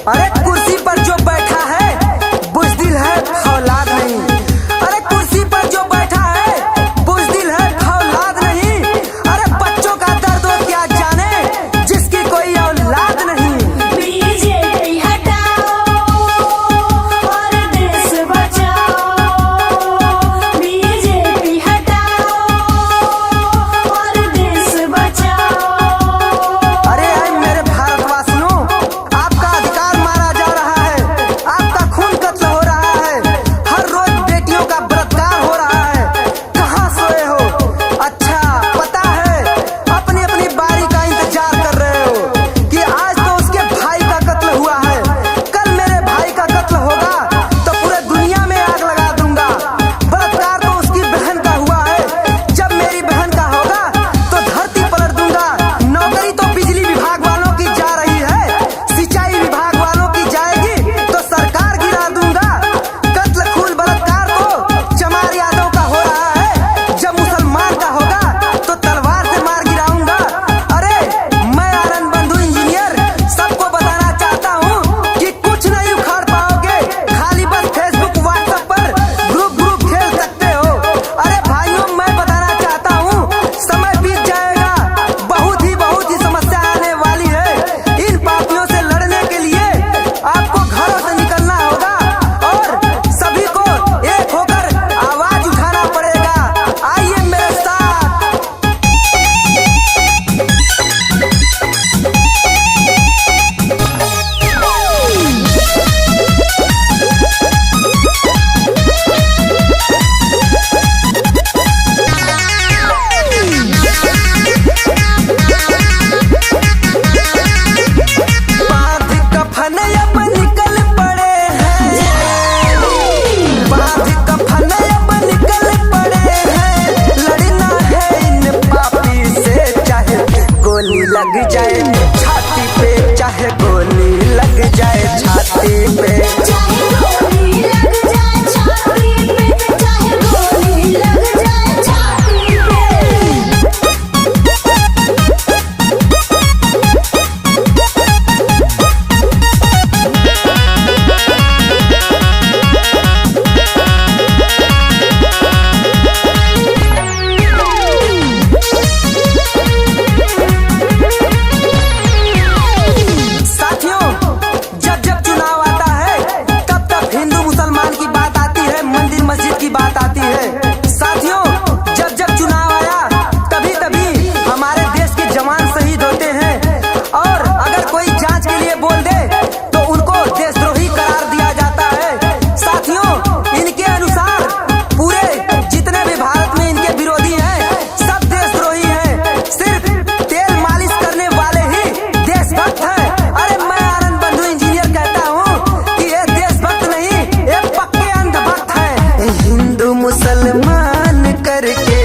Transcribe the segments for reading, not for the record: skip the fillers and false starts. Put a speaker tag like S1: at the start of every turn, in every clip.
S1: अरे कुर्सी पर जो बैठा है बुज़दिल है, औलाद नहीं। अरे कुर्सी पर जो बैठा है बुज़दिल है, औलाद नहीं। अरे बच्चों का दर्द वो क्या जाने जिसकी कोई औलाद नहीं।
S2: बीजेपी हटाओ और देश बचाओ, बीजेपी हटाओ और देश बचाओ।
S1: अरे आए मेरे भारतवासियों, आपका अधिकार मारा जा रहा है, आपका खून कत्ल हो रहा है, हर रोज बेटियों का बलात्कार हो रहा है। कहाँ सोए हो? अच्छा पता है, अपनी अपनी बारी का इंतजार कर रहे हो कि आज तो उसके भाई का कत्ल हुआ है, कल मेरे भाई का कत्ल होगा तो पूरे दुनिया में आग लगा दूंगा। बलात्कार तो उसकी बहन का हुआ है, जब मेरी बहन का होगा तो धरती पलट दूंगा। नौकरी तो बिजली विभाग वालों की जा रही है, सिंचाई विभाग वालों की जाएगी तो सरकार गिरा दूंगा। कत्ल खून बलात्कार तो चमार यादव का हो रहा है, जब मुसलमान का होगा तो तलवार से मार गिराऊंगा। अरे मैं आनंद बंधु इंजीनियर सबको बताना चाहता हूँ कि कुछ नहीं उखाड़ पाओगे, खाली बस फेसबुक व्हाट्सएप पर ग्रुप खेल सकते हो। अरे भाइयों, मैं बताना चाहता हूँ समय बीत जाएगा, बहुत ही समस्या आने वाली है। इन पापियों से लड़ने के लिए आपको घरों से निकलना होगा और सभी को एक होकर आवाज उठाना पड़ेगा। आइए मेरे साथ। बांध कफन अब निकल पड़े हैं, बांध कफन अब निकल पड़े हैं। लड़ना है इन पापी से, चाहे गोली लग जाए छाती पे, चाहे गोली लग जाए छाती पे।
S2: चाहे गोली लग जाए छाती पे, चाहे गोली लग जाए छाती पे।
S1: साथियों, जब जब चुनाव आता है तब तब हिंदू मुसलमान की बात आती है, मंदिर मस्जिद की बात आती है। साथियों, जब जब चुनाव आया तभी तभी हमारे देश के जवान शहीद होते हैं, और अगर कोई जांच के लिए बोल दे तो उनको देशद्रोही करार दिया जाता है। साथियों, इनके अनुसार पूरे जितने भी भारत में इनके विरोधी हैं सब देशद्रोही हैं, सिर्फ तेल मालिश करने वाले ही देशभक्त हैं। अरे मैं आनंद बंधु इंजीनियर कहता हूँ कि ये देशभक्त नहीं, ये पक्के अंधभक्त हैं। हिंदू मुसलमान करके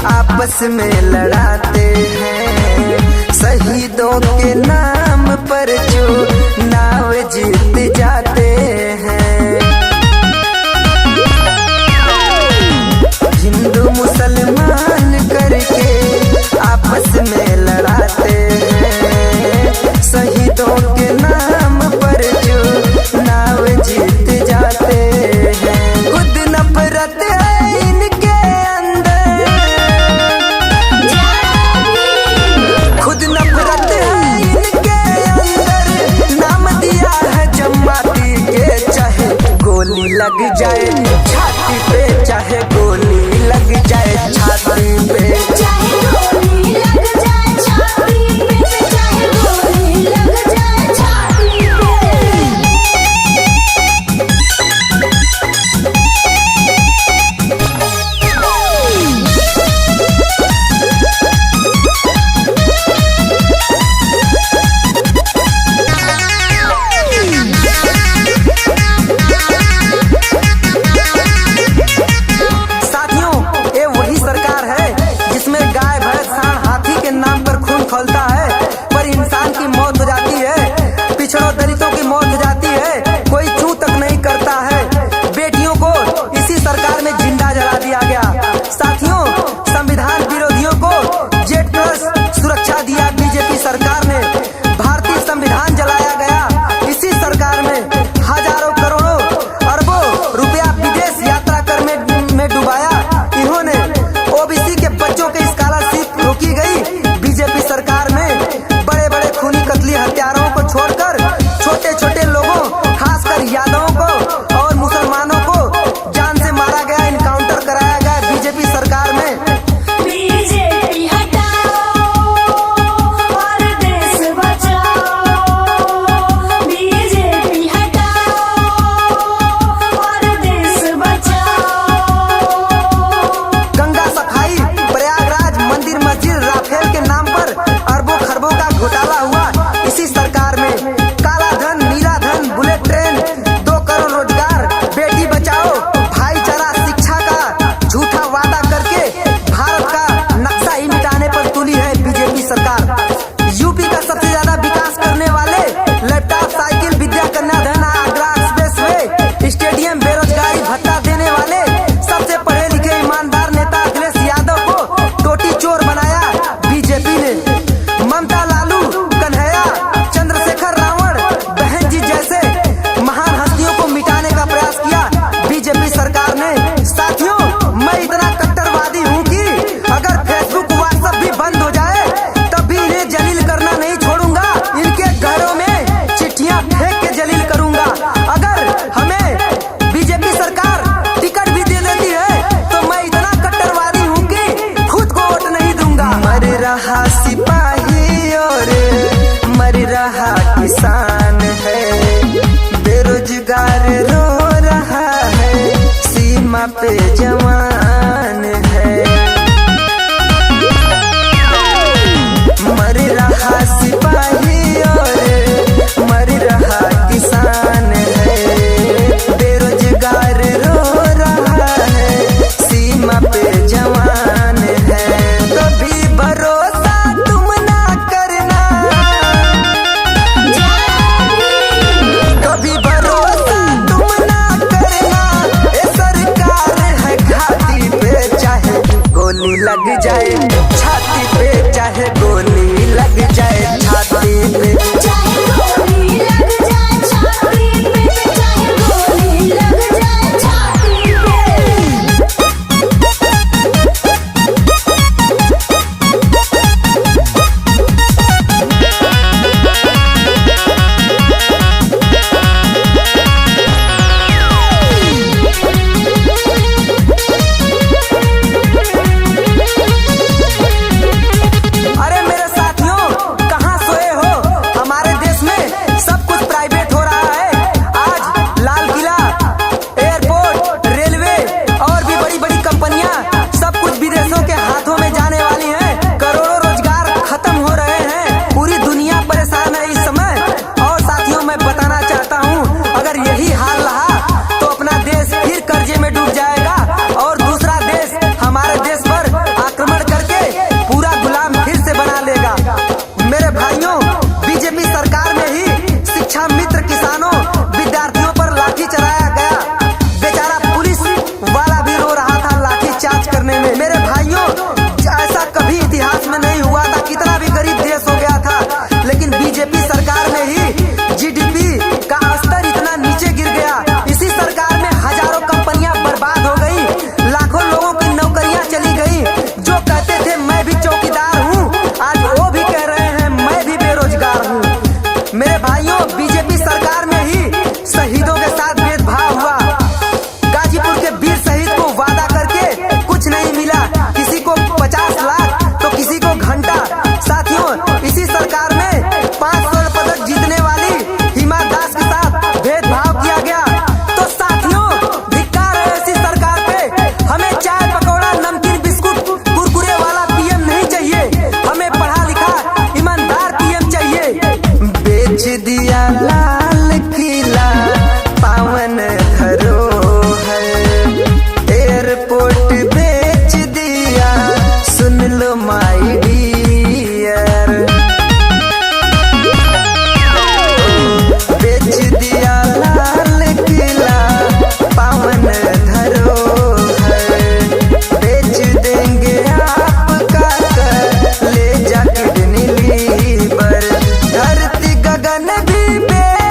S1: आपस में लड़ाते हैं, शहीदों के नाम पर जो नाव जीत जाते हैं। हिंदू मुसलमान करके आपस में लड़ाते हैं, शहीदों के नाम पर जो नाव जीत जाते हैं। खुद नफरत है इनके अंदर, खुद नफरत है इनके अंदर, नाम दिया है जमाती के। चाहे गोली लग जाए छाती पे, चाहे गोली लग जाए छाती पे।
S2: चाहे गोली लग जाए छाती पे, चाहे गोली लग जाए छाती पे।
S1: किसान है, बेरोजगार रो रहा है, सीमा पे जवान है। मर रहा सिपाही और मर रहा किसान है, बेरोजगार रो रहा है, सीमा पे जवान है। कभी भरोसा तुम ना करना, कभी भरोसा तुम ना करना, ये सरकार है घाटी पे, चाहे गोली लग जाए छाती पे, चाहे गोली लग जाए छाती पे।
S2: चाहे गोली लग जाए छाती पे, चाहे गोली लग जाए छाती पे।
S1: अरे मेरे साथियों, कहाँ सोए हो? हमारे देश में सब कुछ प्राइवेट हो रहा है। आज लाल किला, एयरपोर्ट, रेलवे और भी बड़ी बड़ी कंपनियां सब कुछ विदेशों के हाथों में जाने वाली हैं। करोड़ों रोजगार खत्म हो रहे हैं। पूरी दुनिया परेशान है इस समय। और साथियों, मैं बताना चाहता हूँ, अगर यही हाल रहा तो अपना देश फिर कर्जे में डूब जाएगा और दूसरा देश हमारे देश पर आक्रमण करके पूरा गुलाम फिर से बना लेगा। मेरे भाइयों, बीजेपी सरकार में ही शिक्षा मित्र किसानों विद्यार्थियों पर लाठी चलाया गया। बेचारा पुलिस वाला भी रो रहा था लाठी चार्ज करने में। मेरे भाइयों, ऐसा कभी इतिहास में नहीं हुआ था। कितना भी गरीब देश हो गया था, लेकिन बीजेपी सरकार में ही जीडीपी का स्तर इतना नीचे गिर गया। इसी सरकार में हजारों कंपनियां बर्बाद हो गई, लाखों लोगों की नौकरियां चली गई। जो कहते थे मैं भी चौकीदार हूँ, आज वो भी कह रहे हैं मैं भी बेरोजगार हूँ। मेरे भाइयों, बीजेपी सरकार में ही शहीदों के साथ भेदभाव हुआ। गाजीपुर के वीर शहीद को वादा करके कुछ नहीं मिला, किसी को 50 लाख तो किसी को घंटा। साथियों, इसी सरकार में 5 स्वर्ण पदक जीतने वाली हिमा दास के साथ भेदभाव किया गया। तो साथियों, धिक्कार है ऐसी सरकार पे। हमें चाय पकौड़ा नमकीन बिस्कुट कुरकुरे वाला पीएम नहीं चाहिए, हमें पढ़ा लिखा ईमानदार पीएम चाहिए। बेच दिया लाल किला पावन धरोहर, एयरपोर्ट बेच दिया, सुन लो माई डियर। बेच दिया लाल किला पावन धरोहर, बेच देंगे आपका कर ले जा किडनी लीवर। धरती गगन भी बेच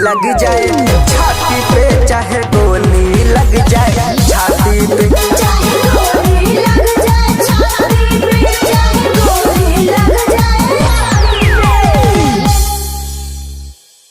S1: लग जाए छाती पे, चाहे गोली लग जाए छाती पे।
S2: चाहे